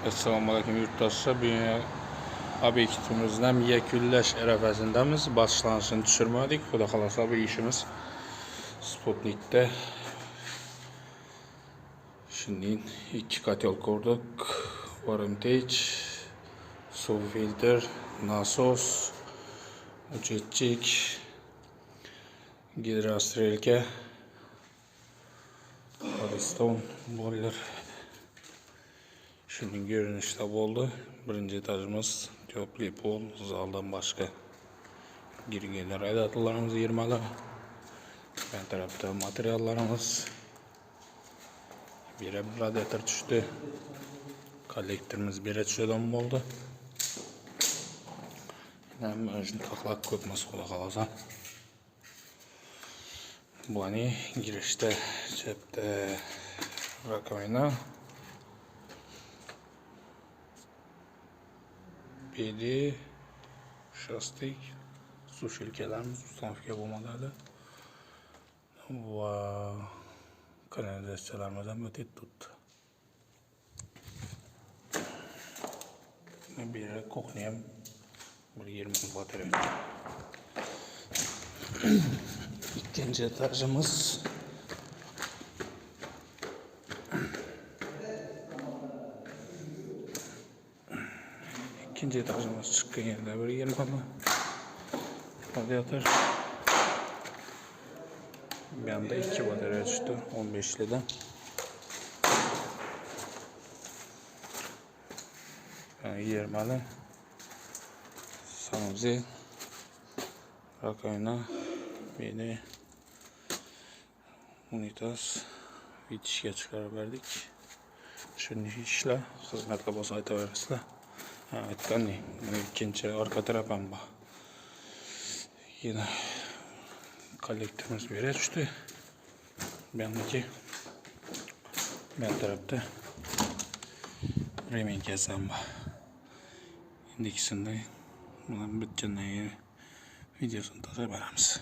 Assalomu alaykum yurtdoshlar. Bugun obyektimizdan yakunlash arafasindamiz. Boshlanishini tushirmadik. Xudo xolasa bu ishimiz Sputnikda. Shundan 2 kotel ko'rdik. Voltage, suv filtr, nasos, uchetchik, gidrostrelka, Holiston boiler. Şunun görünüşte oldu. Birinci etajımız köprü pol, zaldan başka girgeler edatlarımız 20'lar. Ben tarafta materyallarımız. Bir radyatör düştü. Kolektörümüz bir açıdan oldu. Hem özün taklak koyması kola kalasa. Bu hani girişte cepte rakamına. Biri şastik su şirkelerimiz ustanofga bo'lmadi va kanalizatsiyalarımızdan o'tib tutdi. Biri kuxni ham 120 batarya. İkinci etajımız İkinci etajımız çıkkan yerinde bir 20 radyatör. Bir anda 2 batarya düştü 15'liden. Yani 20'li sanusi rakayına beni unitas bitişke çıkarıp verdik. Şunu işle hizmet kabası aytaversizlar. Aytgandek, mana ikkinchi orqa taraf ham bor. Yana kollektorimiz bu yerga tushdi. Bundaki bu tarafda remenkasi ham bor. Endi ikkisini bilan bitgandan keyin videosini tashlab beramiz.